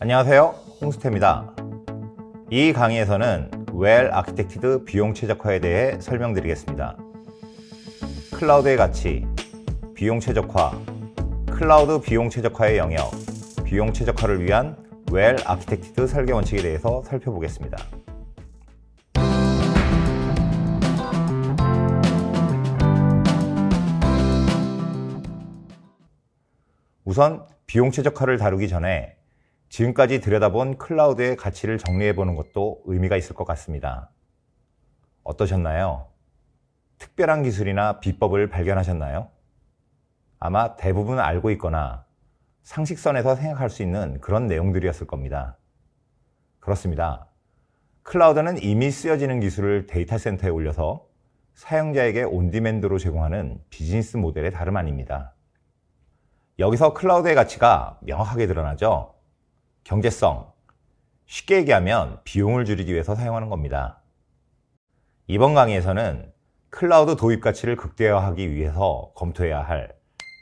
안녕하세요, 홍수태입니다. 이 강의에서는 Well Architected 비용 최적화에 대해 설명드리겠습니다. 클라우드의 가치, 비용 최적화, 클라우드 비용 최적화의 영역, 비용 최적화를 위한 Well Architected 설계 원칙에 대해서 살펴보겠습니다. 우선 비용 최적화를 다루기 전에 지금까지 들여다본 클라우드의 가치를 정리해보는 것도 의미가 있을 것 같습니다. 어떠셨나요? 특별한 기술이나 비법을 발견하셨나요? 아마 대부분 알고 있거나 상식선에서 생각할 수 있는 그런 내용들이었을 겁니다. 그렇습니다. 클라우드는 이미 쓰여지는 기술을 데이터 센터에 올려서 사용자에게 온디맨드로 제공하는 비즈니스 모델의 다름 아닙니다. 여기서 클라우드의 가치가 명확하게 드러나죠. 경제성, 쉽게 얘기하면 비용을 줄이기 위해서 사용하는 겁니다. 이번 강의에서는 클라우드 도입 가치를 극대화하기 위해서 검토해야 할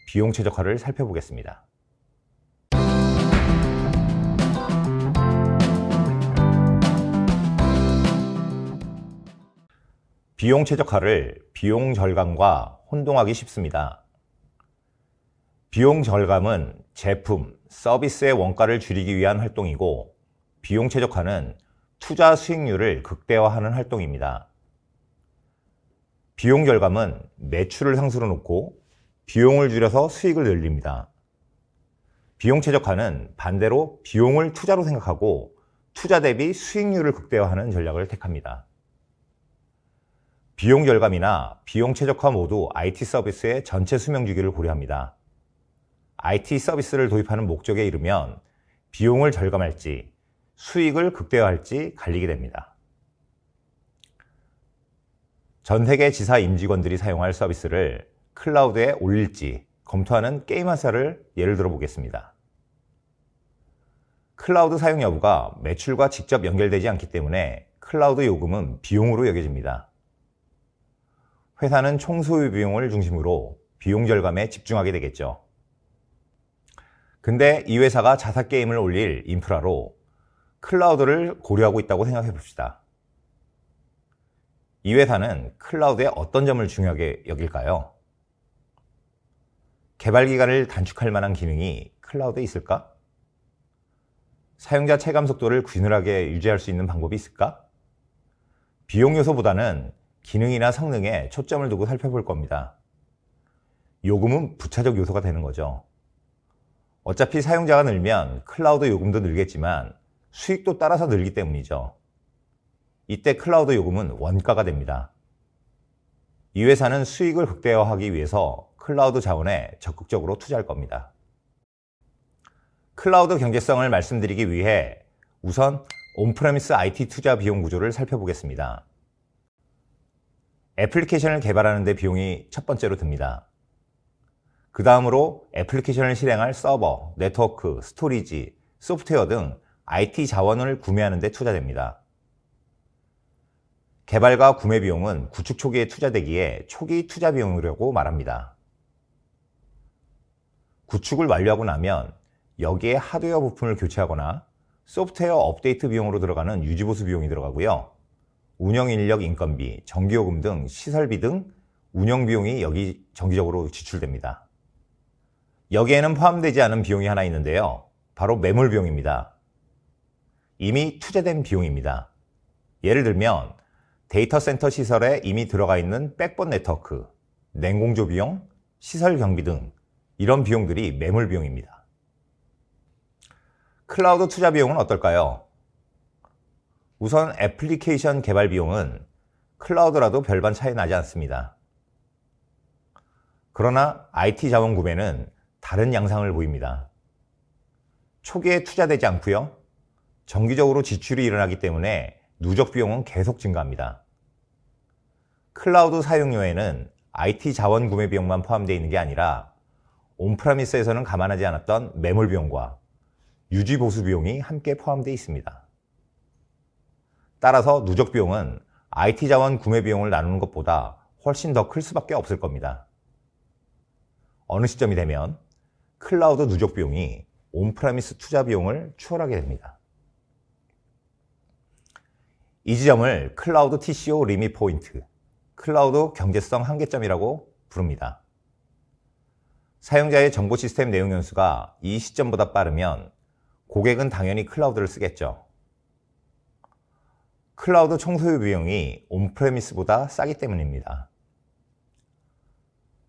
비용 최적화를 살펴보겠습니다. 비용 최적화를 비용 절감과 혼동하기 쉽습니다. 비용 절감은 제품, 서비스의 원가를 줄이기 위한 활동이고, 비용 최적화는 투자 수익률을 극대화하는 활동입니다. 비용 절감은 매출을 상수로 놓고 비용을 줄여서 수익을 늘립니다. 비용 최적화는 반대로 비용을 투자로 생각하고 투자 대비 수익률을 극대화하는 전략을 택합니다. 비용 절감이나 비용 최적화 모두 IT 서비스의 전체 수명 주기를 고려합니다. IT 서비스를 도입하는 목적에 이르면 비용을 절감할지 수익을 극대화할지 갈리게 됩니다. 전 세계 지사 임직원들이 사용할 서비스를 클라우드에 올릴지 검토하는 게임 회사를 예를 들어 보겠습니다. 클라우드 사용 여부가 매출과 직접 연결되지 않기 때문에 클라우드 요금은 비용으로 여겨집니다. 회사는 총소유 비용을 중심으로 비용 절감에 집중하게 되겠죠. 근데 이 회사가 자사 게임을 올릴 인프라로 클라우드를 고려하고 있다고 생각해 봅시다. 이 회사는 클라우드의 어떤 점을 중요하게 여길까요? 개발 기간을 단축할 만한 기능이 클라우드에 있을까? 사용자 체감 속도를 균일하게 유지할 수 있는 방법이 있을까? 비용 요소보다는 기능이나 성능에 초점을 두고 살펴볼 겁니다. 요금은 부차적 요소가 되는 거죠. 어차피 사용자가 늘면 클라우드 요금도 늘겠지만 수익도 따라서 늘기 때문이죠. 이때 클라우드 요금은 원가가 됩니다. 이 회사는 수익을 극대화하기 위해서 클라우드 자원에 적극적으로 투자할 겁니다. 클라우드 경제성을 말씀드리기 위해 우선 온프레미스 IT 투자 비용 구조를 살펴보겠습니다. 애플리케이션을 개발하는 데 비용이 첫 번째로 듭니다. 그 다음으로 애플리케이션을 실행할 서버, 네트워크, 스토리지, 소프트웨어 등 IT 자원을 구매하는 데 투자됩니다. 개발과 구매 비용은 구축 초기에 투자되기에 초기 투자 비용이라고 말합니다. 구축을 완료하고 나면 여기에 하드웨어 부품을 교체하거나 소프트웨어 업데이트 비용으로 들어가는 유지보수 비용이 들어가고요. 운영인력 인건비, 전기요금 등 시설비 등 운영 비용이 여기 정기적으로 지출됩니다. 여기에는 포함되지 않은 비용이 하나 있는데요. 바로 매몰 비용입니다. 이미 투자된 비용입니다. 예를 들면 데이터 센터 시설에 이미 들어가 있는 백본 네트워크, 냉공조 비용, 시설 경비 등 이런 비용들이 매몰 비용입니다. 클라우드 투자 비용은 어떨까요? 우선 애플리케이션 개발 비용은 클라우드라도 별반 차이 나지 않습니다. 그러나 IT 자원 구매는 다른 양상을 보입니다. 초기에 투자되지 않고요. 정기적으로 지출이 일어나기 때문에 누적 비용은 계속 증가합니다. 클라우드 사용료에는 IT 자원 구매 비용만 포함되어 있는 게 아니라 온프라미스에서는 감안하지 않았던 매몰 비용과 유지 보수 비용이 함께 포함되어 있습니다. 따라서 누적 비용은 IT 자원 구매 비용을 나누는 것보다 훨씬 더 클 수밖에 없을 겁니다. 어느 시점이 되면 클라우드 누적 비용이 온프레미스 투자 비용을 추월하게 됩니다. 이 지점을 클라우드 TCO 리밋 포인트, 클라우드 경제성 한계점이라고 부릅니다. 사용자의 정보 시스템 내용 연수가 이 시점보다 빠르면 고객은 당연히 클라우드를 쓰겠죠. 클라우드 총소유 비용이 온프레미스보다 싸기 때문입니다.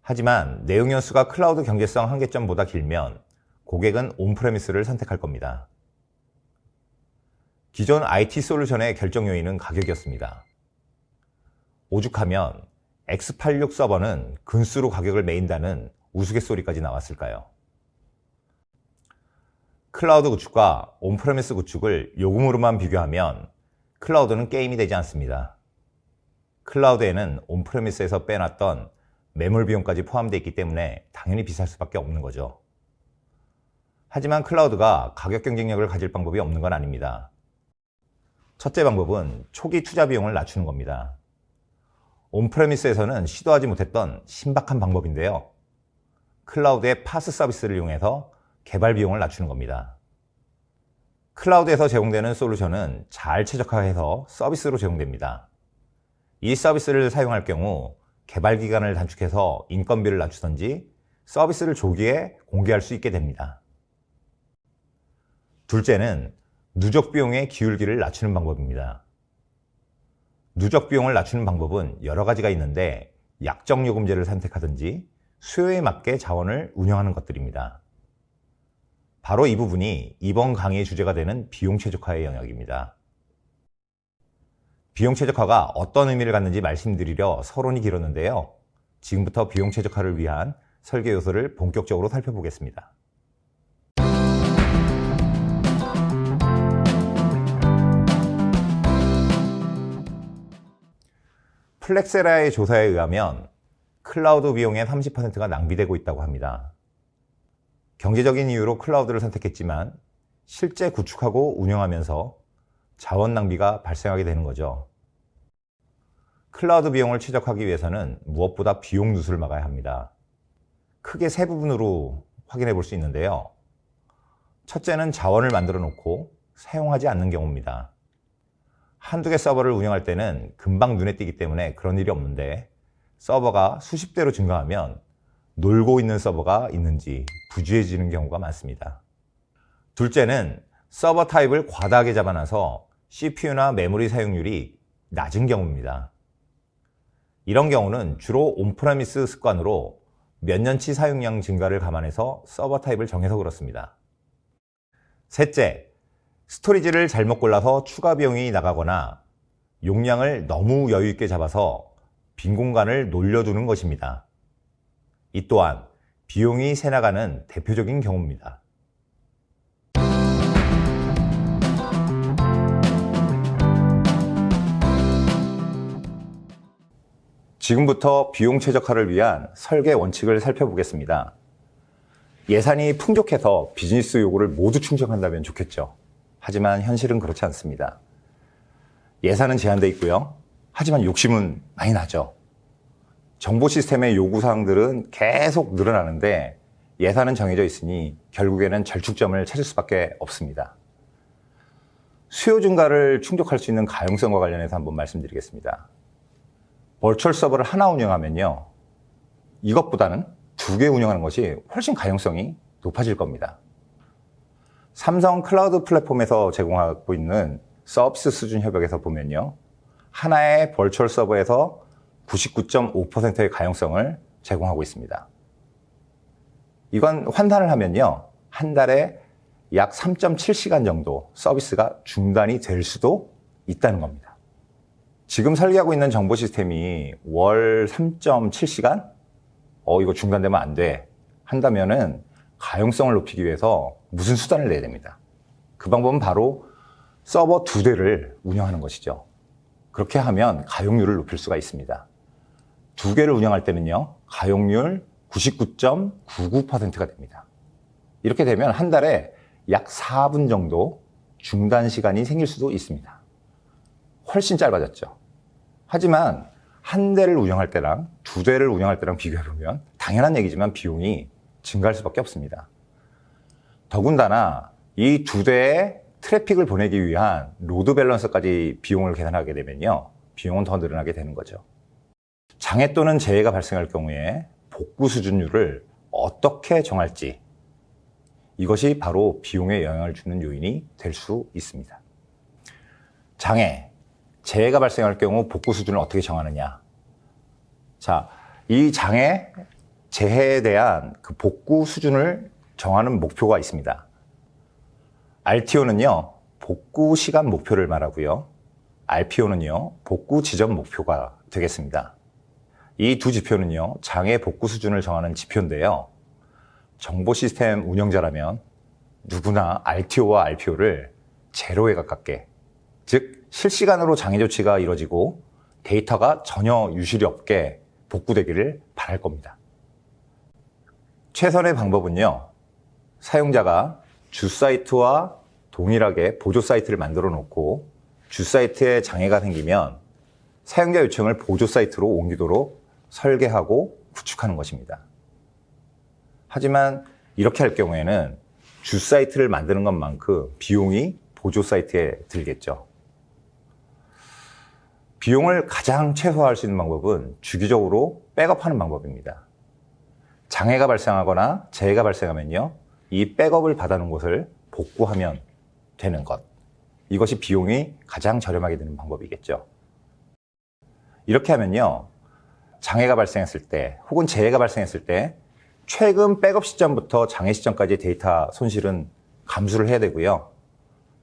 하지만 내용 연수가 클라우드 경제성 한계점보다 길면 고객은 온프레미스를 선택할 겁니다. 기존 IT 솔루션의 결정 요인은 가격이었습니다. 오죽하면 X86 서버는 근수로 가격을 매긴다는 우스갯소리까지 나왔을까요? 클라우드 구축과 온프레미스 구축을 요금으로만 비교하면 클라우드는 게임이 되지 않습니다. 클라우드에는 온프레미스에서 빼놨던 매몰 비용까지 포함되어 있기 때문에 당연히 비쌀 수밖에 없는 거죠. 하지만 클라우드가 가격 경쟁력을 가질 방법이 없는 건 아닙니다. 첫째 방법은 초기 투자 비용을 낮추는 겁니다. 온프레미스에서는 시도하지 못했던 신박한 방법인데요. 클라우드의 파스 서비스를 이용해서 개발 비용을 낮추는 겁니다. 클라우드에서 제공되는 솔루션은 잘 최적화해서 서비스로 제공됩니다. 이 서비스를 사용할 경우 개발 기간을 단축해서 인건비를 낮추든지 서비스를 조기에 공개할 수 있게 됩니다. 둘째는 누적 비용의 기울기를 낮추는 방법입니다. 누적 비용을 낮추는 방법은 여러 가지가 있는데 약정요금제를 선택하든지 수요에 맞게 자원을 운영하는 것들입니다. 바로 이 부분이 이번 강의의 주제가 되는 비용 최적화의 영역입니다. 비용 최적화가 어떤 의미를 갖는지 말씀드리려 서론이 길었는데요. 지금부터 비용 최적화를 위한 설계 요소를 본격적으로 살펴보겠습니다. 플렉세라의 조사에 의하면 클라우드 비용의 30%가 낭비되고 있다고 합니다. 경제적인 이유로 클라우드를 선택했지만 실제 구축하고 운영하면서 자원 낭비가 발생하게 되는 거죠. 클라우드 비용을 최적화하기 위해서는 무엇보다 비용 누수를 막아야 합니다. 크게 세 부분으로 확인해 볼 수 있는데요. 첫째는 자원을 만들어 놓고 사용하지 않는 경우입니다. 한두 개 서버를 운영할 때는 금방 눈에 띄기 때문에 그런 일이 없는데 서버가 수십 대로 증가하면 놀고 있는 서버가 있는지 부주의해지는 경우가 많습니다. 둘째는 서버 타입을 과다하게 잡아놔서 CPU나 메모리 사용률이 낮은 경우입니다. 이런 경우는 주로 온프레미스 습관으로 몇 년치 사용량 증가를 감안해서 서버 타입을 정해서 그렇습니다. 셋째, 스토리지를 잘못 골라서 추가 비용이 나가거나 용량을 너무 여유 있게 잡아서 빈 공간을 놀려두는 것입니다. 이 또한 비용이 새 나가는 대표적인 경우입니다. 지금부터 비용 최적화를 위한 설계 원칙을 살펴보겠습니다. 예산이 풍족해서 비즈니스 요구를 모두 충족한다면 좋겠죠. 하지만 현실은 그렇지 않습니다. 예산은 제한되어 있고요. 하지만 욕심은 많이 나죠. 정보 시스템의 요구사항들은 계속 늘어나는데 예산은 정해져 있으니 결국에는 절축점을 찾을 수밖에 없습니다. 수요 증가를 충족할 수 있는 가용성과 관련해서 한번 말씀드리겠습니다. 버추얼 서버를 하나 운영하면요. 이것보다는 두 개 운영하는 것이 훨씬 가용성이 높아질 겁니다. 삼성 클라우드 플랫폼에서 제공하고 있는 서비스 수준 협약에서 보면요. 하나의 버추얼 서버에서 99.5%의 가용성을 제공하고 있습니다. 이건 환산을 하면요. 한 달에 약 3.7시간 정도 서비스가 중단이 될 수도 있다는 겁니다. 지금 설계하고 있는 정보 시스템이 월 3.7시간? 이거 중단되면 안 돼. 한다면은 가용성을 높이기 위해서 무슨 수단을 내야 됩니다. 그 방법은 바로 서버 2대를 운영하는 것이죠. 그렇게 하면 가용률을 높일 수가 있습니다. 2개를 운영할 때는요, 가용률 99.99%가 됩니다. 이렇게 되면 한 달에 약 4분 정도 중단 시간이 생길 수도 있습니다. 훨씬 짧아졌죠. 하지만 한 대를 운영할 때랑 2대를 운영할 때랑 비교해보면 당연한 얘기지만 비용이 증가할 수밖에 없습니다. 더군다나 이 두 대의 트래픽을 보내기 위한 로드 밸런서까지 비용을 계산하게 되면요, 비용은 더 늘어나게 되는 거죠. 장애 또는 재해가 발생할 경우에 복구 수준율을 어떻게 정할지, 이것이 바로 비용에 영향을 주는 요인이 될 수 있습니다. 장애, 재해가 발생할 경우 복구 수준을 어떻게 정하느냐. 자, 이 장애, 재해에 대한 그 복구 수준을 정하는 목표가 있습니다. RTO는요, 복구 시간 목표를 말하고요. RPO는요, 복구 지점 목표가 되겠습니다. 이 두 지표는요, 장애 복구 수준을 정하는 지표인데요. 정보 시스템 운영자라면 누구나 RTO와 RPO를 제로에 가깝게, 즉 실시간으로 장애 조치가 이루어지고 데이터가 전혀 유실이 없게 복구되기를 바랄 겁니다. 최선의 방법은요, 사용자가 주 사이트와 동일하게 보조 사이트를 만들어 놓고 주 사이트에 장애가 생기면 사용자 요청을 보조 사이트로 옮기도록 설계하고 구축하는 것입니다. 하지만 이렇게 할 경우에는 주 사이트를 만드는 것만큼 비용이 보조 사이트에 들겠죠. 비용을 가장 최소화할 수 있는 방법은 주기적으로 백업하는 방법입니다. 장애가 발생하거나 재해가 발생하면요, 이 백업을 받아놓은 곳을 복구하면 되는 것. 이것이 비용이 가장 저렴하게 되는 방법이겠죠. 이렇게 하면요, 장애가 발생했을 때 혹은 재해가 발생했을 때 최근 백업 시점부터 장애 시점까지의 데이터 손실은 감수를 해야 되고요.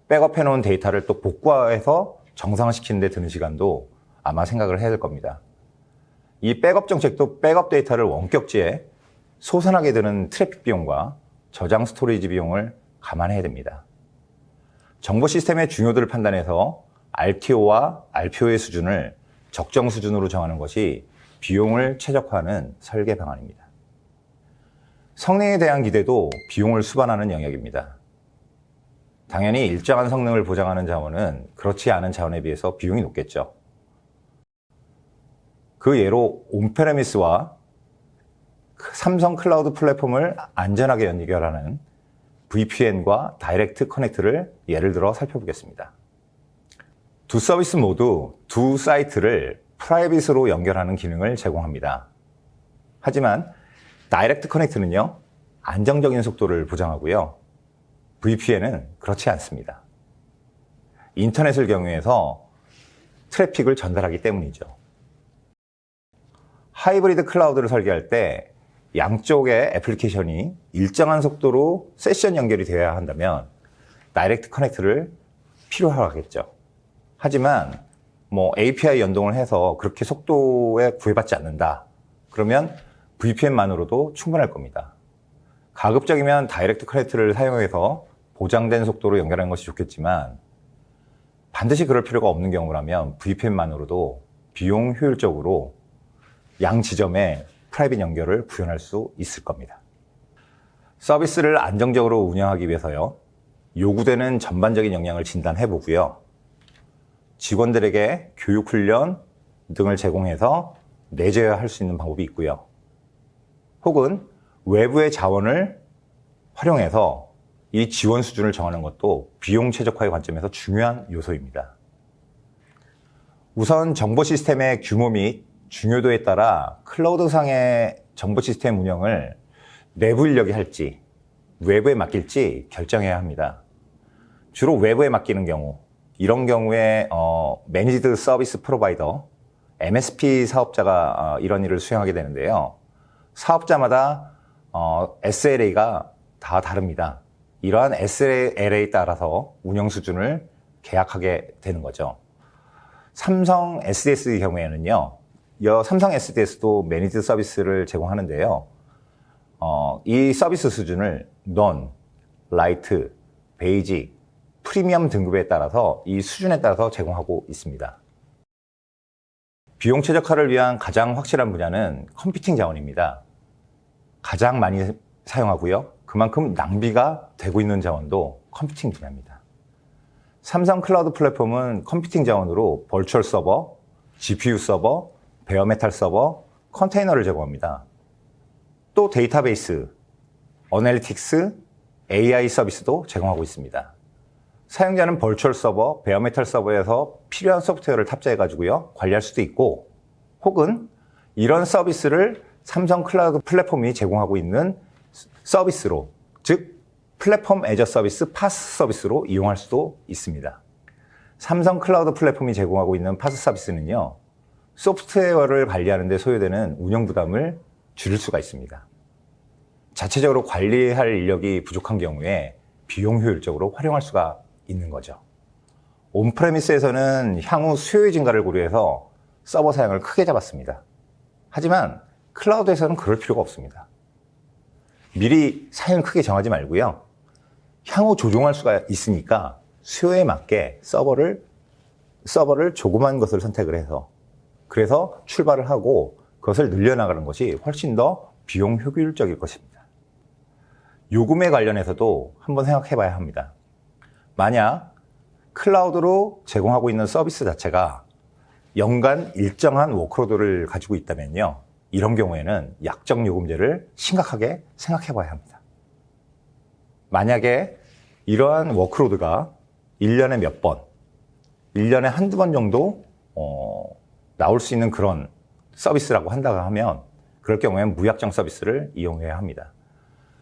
백업해 놓은 데이터를 또 복구해서 정상화시키는 데 드는 시간도 아마 생각을 해야 될 겁니다. 이 백업 정책도 백업 데이터를 원격지에 소선하게 드는 트래픽 비용과 저장 스토리지 비용을 감안해야 됩니다. 정보 시스템의 중요도를 판단해서 RTO와 RPO의 수준을 적정 수준으로 정하는 것이 비용을 최적화하는 설계 방안입니다. 성능에 대한 기대도 비용을 수반하는 영역입니다. 당연히 일정한 성능을 보장하는 자원은 그렇지 않은 자원에 비해서 비용이 높겠죠. 그 예로 온프레미스와 삼성 클라우드 플랫폼을 안전하게 연결하는 VPN과 다이렉트 커넥트를 예를 들어 살펴보겠습니다. 두 서비스 모두 두 사이트를 프라이빗으로 연결하는 기능을 제공합니다. 하지만 다이렉트 커넥트는요, 안정적인 속도를 보장하고요. VPN은 그렇지 않습니다. 인터넷을 경유해서 트래픽을 전달하기 때문이죠. 하이브리드 클라우드를 설계할 때 양쪽의 애플리케이션이 일정한 속도로 세션 연결이 되어야 한다면 다이렉트 커넥트를 필요하겠죠. 하지만 API 연동을 해서 그렇게 속도에 구애받지 않는다. 그러면 VPN만으로도 충분할 겁니다. 가급적이면 다이렉트 커넥트를 사용해서 보장된 속도로 연결하는 것이 좋겠지만 반드시 그럴 필요가 없는 경우라면 VPN만으로도 비용 효율적으로 양 지점에 프라이빗 연결을 구현할 수 있을 겁니다. 서비스를 안정적으로 운영하기 위해서요, 요구되는 전반적인 역량을 진단해 보고요, 직원들에게 교육 훈련 등을 제공해서 내재할 수 있는 방법이 있고요. 혹은 외부의 자원을 활용해서 이 지원 수준을 정하는 것도 비용 최적화의 관점에서 중요한 요소입니다. 우선 정보 시스템의 규모 및 중요도에 따라 클라우드상의 정보 시스템 운영을 내부 인력이 할지 외부에 맡길지 결정해야 합니다. 주로 외부에 맡기는 경우, 이런 경우에 매니지드 서비스 프로바이더, MSP 사업자가 이런 일을 수행하게 되는데요. 사업자마다 SLA가 다 다릅니다. 이러한 SLA에 따라서 운영 수준을 계약하게 되는 거죠. 삼성 SDS의 경우에는요, 삼성 SDS도 매니지드 서비스를 제공하는데요. 이 서비스 수준을 넌, 라이트, 베이직, 프리미엄 등급에 따라서 이 수준에 따라서 제공하고 있습니다. 비용 최적화를 위한 가장 확실한 분야는 컴퓨팅 자원입니다. 가장 많이 사용하고요. 그만큼 낭비가 되고 있는 자원도 컴퓨팅 분야입니다. 삼성 클라우드 플랫폼은 컴퓨팅 자원으로 버추얼 서버, GPU 서버, 베어메탈 서버, 컨테이너를 제공합니다. 또 데이터베이스, 어널리틱스, AI 서비스도 제공하고 있습니다. 사용자는 버추얼 서버, 베어메탈 서버에서 필요한 소프트웨어를 탑재해가지고요, 관리할 수도 있고, 혹은 이런 서비스를 삼성 클라우드 플랫폼이 제공하고 있는 서비스로, 즉 플랫폼 애저 서비스, 파스 서비스로 이용할 수도 있습니다. 삼성 클라우드 플랫폼이 제공하고 있는 파스 서비스는요, 소프트웨어를 관리하는 데 소요되는 운영 부담을 줄일 수가 있습니다. 자체적으로 관리할 인력이 부족한 경우에 비용 효율적으로 활용할 수가 있는 거죠. 온프레미스에서는 향후 수요의 증가를 고려해서 서버 사양을 크게 잡았습니다. 하지만 클라우드에서는 그럴 필요가 없습니다. 미리 사양을 크게 정하지 말고요, 향후 조정할 수가 있으니까 수요에 맞게 서버를 조그만 것을 선택을 해서, 그래서 출발을 하고 그것을 늘려나가는 것이 훨씬 더 비용 효율적일 것입니다. 요금에 관련해서도 한번 생각해 봐야 합니다. 만약 클라우드로 제공하고 있는 서비스 자체가 연간 일정한 워크로드를 가지고 있다면요, 이런 경우에는 약정 요금제를 심각하게 생각해 봐야 합니다. 만약에 이러한 워크로드가 1년에 몇 번, 1년에 한두 번 정도 나올 수 있는 그런 서비스라고 한다고 하면, 그럴 경우에는 무약정 서비스를 이용해야 합니다.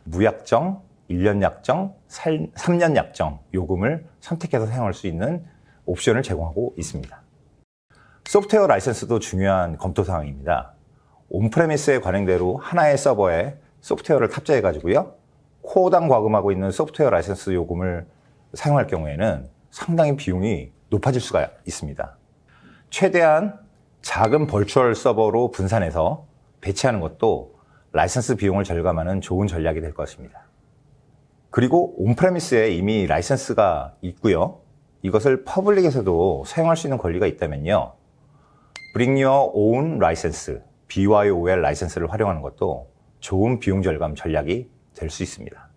무약정, 1년 약정, 3년 약정 요금을 선택해서 사용할 수 있는 옵션을 제공하고 있습니다. 소프트웨어 라이선스도 중요한 검토 사항입니다. 온프레미스의 관행대로 하나의 서버에 소프트웨어를 탑재해가지고요, 코어당 과금하고 있는 소프트웨어 라이선스 요금을 사용할 경우에는 상당히 비용이 높아질 수가 있습니다. 최대한 작은 버추얼 서버로 분산해서 배치하는 것도 라이선스 비용을 절감하는 좋은 전략이 될 것입니다. 그리고 온프레미스에 이미 라이선스가 있고요, 이것을 퍼블릭에서도 사용할 수 있는 권리가 있다면요, Bring Your Own License, BYOL 라이선스를 활용하는 것도 좋은 비용 절감 전략이 될 수 있습니다.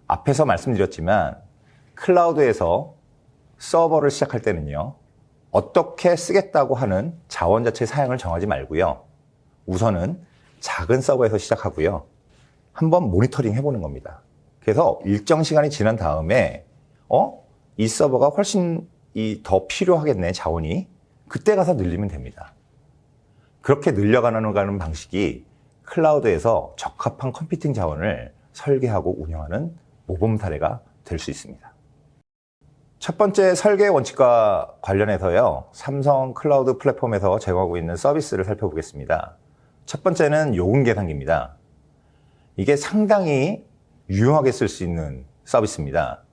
앞에서 말씀드렸지만 클라우드에서 서버를 시작할 때는요, 어떻게 쓰겠다고 하는 자원 자체 사양을 정하지 말고요, 우선은 작은 서버에서 시작하고요, 한번 모니터링 해보는 겁니다. 그래서 일정 시간이 지난 다음에 이 서버가 훨씬 더 필요하겠네, 자원이. 그때 가서 늘리면 됩니다. 그렇게 늘려가는 방식이 클라우드에서 적합한 컴퓨팅 자원을 설계하고 운영하는 모범 사례가 될 수 있습니다. 첫 번째 설계 원칙과 관련해서요, 삼성 클라우드 플랫폼에서 제공하고 있는 서비스를 살펴보겠습니다. 첫 번째는 요금 계산기입니다. 이게 상당히 유용하게 쓸 수 있는 서비스입니다.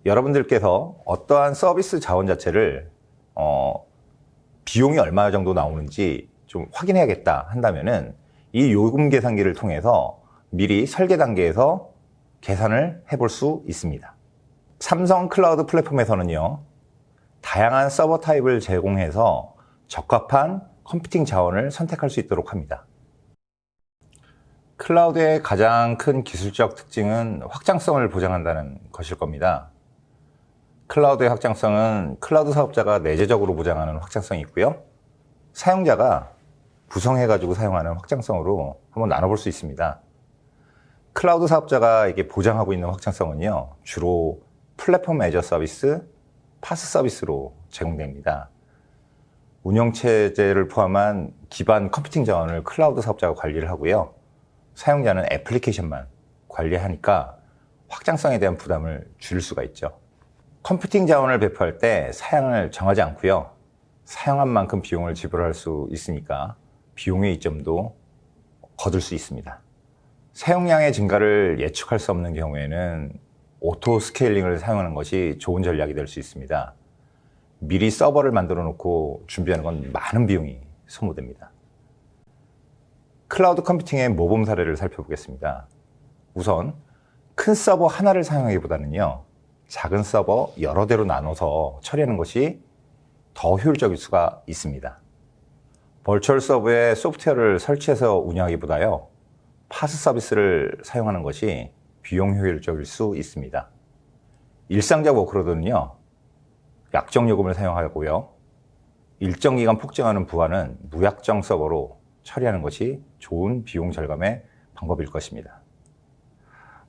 여러분들께서 어떠한 서비스 자원 자체를 비용이 얼마 정도 나오는지 좀 확인해야겠다 한다면은 이 요금 계산기를 통해서 미리 설계 단계에서 계산을 해볼 수 있습니다. 삼성 클라우드 플랫폼에서는요, 다양한 서버 타입을 제공해서 적합한 컴퓨팅 자원을 선택할 수 있도록 합니다. 클라우드의 가장 큰 기술적 특징은 확장성을 보장한다는 것일 겁니다. 클라우드의 확장성은 클라우드 사업자가 내재적으로 보장하는 확장성이 있고요, 사용자가 구성해가지고 사용하는 확장성으로 한번 나눠볼 수 있습니다. 클라우드 사업자가 이게 보장하고 있는 확장성은요, 주로 플랫폼 애저 서비스, 파스 서비스로 제공됩니다. 운영체제를 포함한 기반 컴퓨팅 자원을 클라우드 사업자가 관리를 하고요, 사용자는 애플리케이션만 관리하니까 확장성에 대한 부담을 줄일 수가 있죠. 컴퓨팅 자원을 배포할 때 사양을 정하지 않고요, 사용한 만큼 비용을 지불할 수 있으니까 비용의 이점도 거둘 수 있습니다. 사용량의 증가를 예측할 수 없는 경우에는 오토 스케일링을 사용하는 것이 좋은 전략이 될 수 있습니다. 미리 서버를 만들어 놓고 준비하는 건 많은 비용이 소모됩니다. 클라우드 컴퓨팅의 모범 사례를 살펴보겠습니다. 우선 큰 서버 하나를 사용하기보다는요, 작은 서버 여러 대로 나눠서 처리하는 것이 더 효율적일 수가 있습니다. 버추얼 서버에 소프트웨어를 설치해서 운영하기보다요, 파스 서비스를 사용하는 것이 비용 효율적일 수 있습니다. 일상적 워크로드는요, 약정 요금을 사용하고요, 일정 기간 폭증하는 부하는 무약정 서버로 처리하는 것이 좋은 비용 절감의 방법일 것입니다.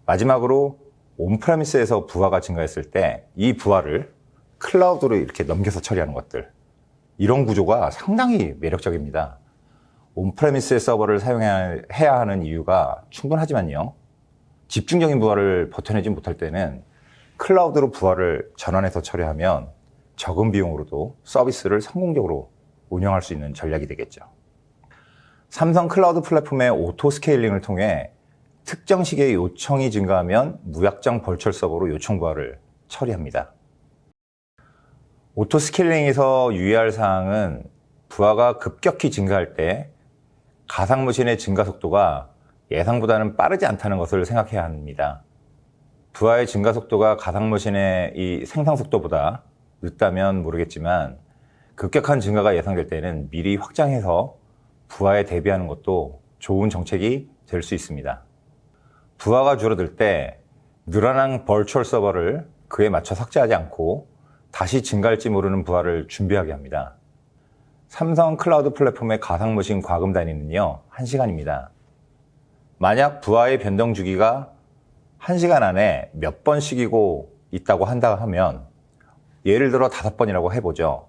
마지막으로 온프레미스에서 부하가 증가했을 때 이 부하를 클라우드로 이렇게 넘겨서 처리하는 것들, 이런 구조가 상당히 매력적입니다. 온프레미스의 서버를 사용해야 하는 이유가 충분하지만요, 집중적인 부하를 버텨내지 못할 때는 클라우드로 부하를 전환해서 처리하면 적은 비용으로도 서비스를 성공적으로 운영할 수 있는 전략이 되겠죠. 삼성 클라우드 플랫폼의 오토 스케일링을 통해 특정 시기에 요청이 증가하면 무약정 벌처 서버로 요청 부하를 처리합니다. 오토 스케일링에서 유의할 사항은 부하가 급격히 증가할 때 가상머신의 증가 속도가 예상보다는 빠르지 않다는 것을 생각해야 합니다. 부하의 증가 속도가 가상머신의 이 생성 속도보다 늦다면 모르겠지만 급격한 증가가 예상될 때는 미리 확장해서 부하에 대비하는 것도 좋은 정책이 될 수 있습니다. 부하가 줄어들 때 늘어난 버추얼 서버를 그에 맞춰 삭제하지 않고 다시 증가할지 모르는 부하를 준비하게 합니다. 삼성 클라우드 플랫폼의 가상머신 과금 단위는요, 1시간입니다. 만약 부하의 변동 주기가 1시간 안에 몇 번씩이고 있다고 한다 하면, 예를 들어 5번이라고 해보죠.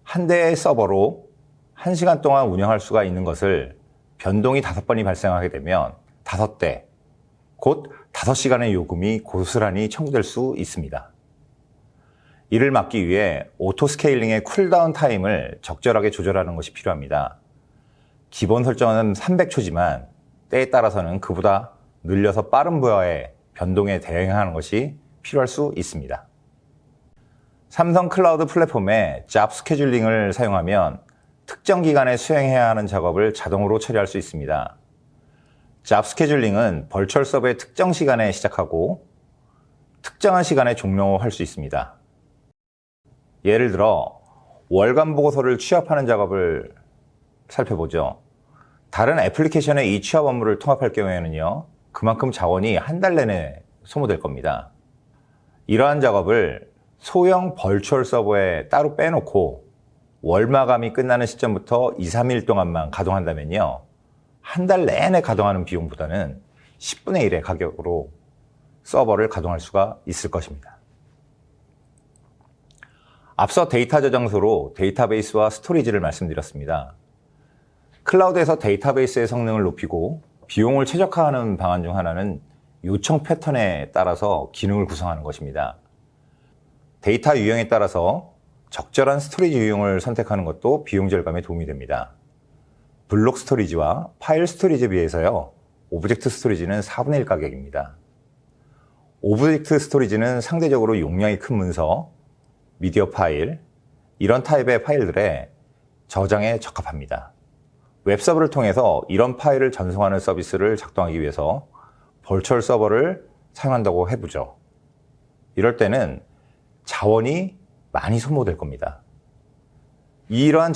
한 대의 서버로 1시간 동안 운영할 수가 있는 것을 변동이 5번이 발생하게 되면 5대, 곧 5시간의 요금이 고스란히 청구될 수 있습니다. 이를 막기 위해 오토 스케일링의 쿨다운 타임을 적절하게 조절하는 것이 필요합니다. 기본 설정은 300초지만 때에 따라서는 그보다 늘려서 빠른 부하의 변동에 대응하는 것이 필요할 수 있습니다. 삼성 클라우드 플랫폼의 잡 스케줄링을 사용하면 특정 기간에 수행해야 하는 작업을 자동으로 처리할 수 있습니다. 잡 스케줄링은 벌추얼 서버의 특정 시간에 시작하고 특정한 시간에 종료할 수 있습니다. 예를 들어 월간 보고서를 취합하는 작업을 살펴보죠. 다른 애플리케이션의 이 취합 업무를 통합할 경우에는요, 그만큼 자원이 한 달 내내 소모될 겁니다. 이러한 작업을 소형 벌추얼 서버에 따로 빼놓고 월 마감이 끝나는 시점부터 2, 3일 동안만 가동한다면요, 한 달 내내 가동하는 비용보다는 10분의 1의 가격으로 서버를 가동할 수가 있을 것입니다. 앞서 데이터 저장소로 데이터베이스와 스토리지를 말씀드렸습니다. 클라우드에서 데이터베이스의 성능을 높이고 비용을 최적화하는 방안 중 하나는 요청 패턴에 따라서 기능을 구성하는 것입니다. 데이터 유형에 따라서 적절한 스토리지 유형을 선택하는 것도 비용 절감에 도움이 됩니다. 블록 스토리지와 파일 스토리지에 비해서요, 오브젝트 스토리지는 4분의 1 가격입니다. 오브젝트 스토리지는 상대적으로 용량이 큰 문서, 미디어 파일, 이런 타입의 파일들의 저장에 적합합니다. 웹서버를 통해서 이런 파일을 전송하는 서비스를 작동하기 위해서 벌추얼 서버를 사용한다고 해보죠. 이럴 때는 자원이 많이 소모될 겁니다. 이러한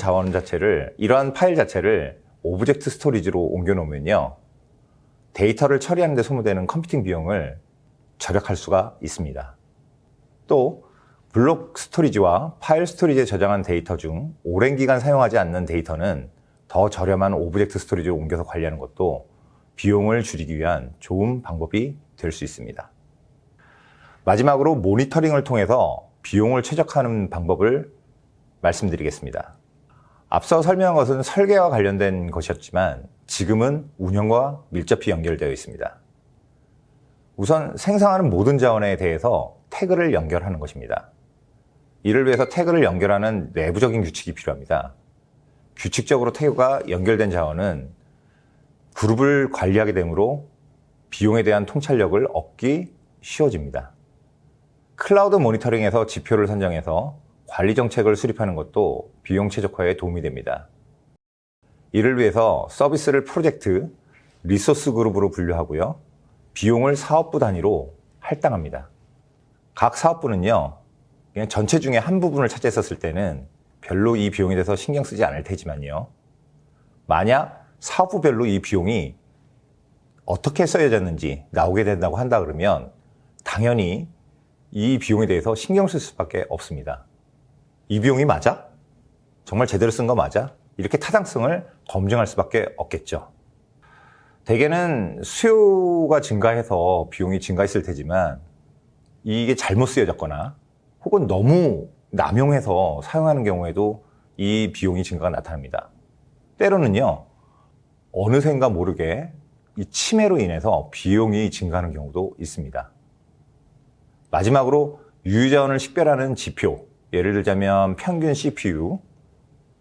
이러한 파일 자체를 오브젝트 스토리지로 옮겨 놓으면요, 데이터를 처리하는 데 소모되는 컴퓨팅 비용을 절약할 수가 있습니다. 또 블록 스토리지와 파일 스토리지에 저장한 데이터 중 오랜 기간 사용하지 않는 데이터는 더 저렴한 오브젝트 스토리지로 옮겨서 관리하는 것도 비용을 줄이기 위한 좋은 방법이 될 수 있습니다. 마지막으로 모니터링을 통해서 비용을 최적화하는 방법을 말씀드리겠습니다. 앞서 설명한 것은 설계와 관련된 것이었지만 지금은 운영과 밀접히 연결되어 있습니다. 우선 생성하는 모든 자원에 대해서 태그를 연결하는 것입니다. 이를 위해서 태그를 연결하는 내부적인 규칙이 필요합니다. 규칙적으로 태그가 연결된 자원은 그룹을 관리하게 되므로 비용에 대한 통찰력을 얻기 쉬워집니다. 클라우드 모니터링에서 지표를 선정해서 관리 정책을 수립하는 것도 비용 최적화에 도움이 됩니다. 이를 위해서 서비스를 프로젝트, 리소스 그룹으로 분류하고요, 비용을 사업부 단위로 할당합니다. 각 사업부는요, 그냥 전체 중에 한 부분을 차지했었을 때는 별로 이 비용에 대해서 신경 쓰지 않을 테지만요, 만약 사업부별로 이 비용이 어떻게 써여졌는지 나오게 된다고 한다 그러면 당연히 이 비용에 대해서 신경 쓸 수밖에 없습니다. 이 비용이 맞아? 정말 제대로 쓴 거 맞아? 이렇게 타당성을 검증할 수밖에 없겠죠. 대개는 수요가 증가해서 비용이 증가했을 테지만 이게 잘못 쓰여졌거나 혹은 너무 남용해서 사용하는 경우에도 이 비용이 증가가 나타납니다. 때로는요, 어느샌가 모르게 이 침해로 인해서 비용이 증가하는 경우도 있습니다. 마지막으로 유유자원을 식별하는 지표, 예를 들자면 평균 CPU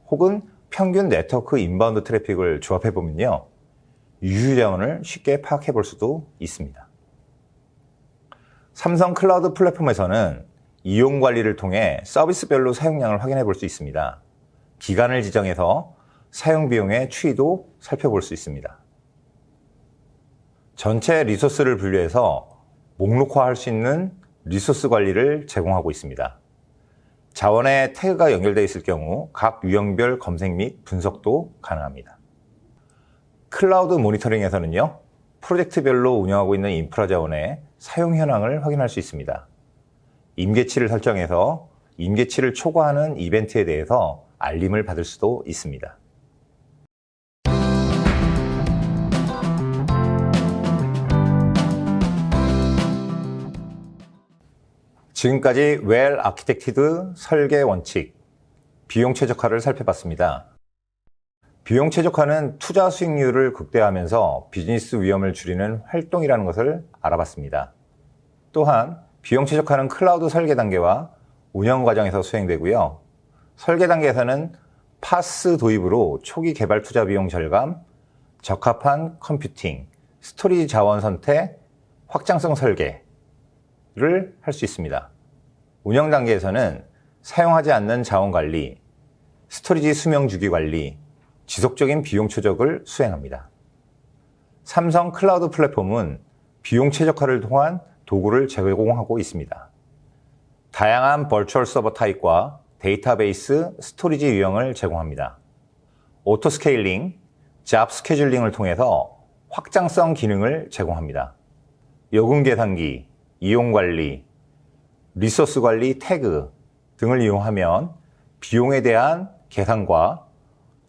혹은 평균 네트워크 인바운드 트래픽을 조합해 보면요, 유유자원을 쉽게 파악해 볼 수도 있습니다. 삼성 클라우드 플랫폼에서는 이용 관리를 통해 서비스별로 사용량을 확인해 볼 수 있습니다. 기간을 지정해서 사용 비용의 추이도 살펴볼 수 있습니다. 전체 리소스를 분류해서 목록화할 수 있는 리소스 관리를 제공하고 있습니다. 자원에 태그가 연결되어 있을 경우 각 유형별 검색 및 분석도 가능합니다. 클라우드 모니터링에서는요, 프로젝트별로 운영하고 있는 인프라 자원의 사용 현황을 확인할 수 있습니다. 임계치를 설정해서 임계치를 초과하는 이벤트에 대해서 알림을 받을 수도 있습니다. 지금까지 Well Architected 설계 원칙, 비용 최적화를 살펴봤습니다. 비용 최적화는 투자 수익률을 극대화하면서 비즈니스 위험을 줄이는 활동이라는 것을 알아봤습니다. 또한 비용 최적화는 클라우드 설계 단계와 운영 과정에서 수행되고요. 설계 단계에서는 파스 도입으로 초기 개발 투자 비용 절감, 적합한 컴퓨팅, 스토리지 자원 선택, 확장성 설계를 할 수 있습니다. 운영 단계에서는 사용하지 않는 자원 관리, 스토리지 수명 주기 관리, 지속적인 비용 최적을 수행합니다. 삼성 클라우드 플랫폼은 비용 최적화를 통한 도구를 제공하고 있습니다. 다양한 버추얼 서버 타입과 데이터베이스, 스토리지 유형을 제공합니다. 오토 스케일링, 잡 스케줄링을 통해서 확장성 기능을 제공합니다. 요금 계산기, 이용 관리, 리소스 관리 태그 등을 이용하면 비용에 대한 계산과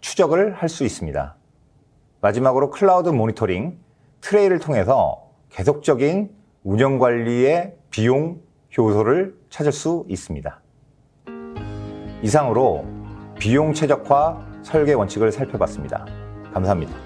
추적을 할 수 있습니다. 마지막으로 클라우드 모니터링, 트레이를 통해서 계속적인 운영 관리의 비용 효소를 찾을 수 있습니다. 이상으로 비용 최적화 설계 원칙을 살펴봤습니다. 감사합니다.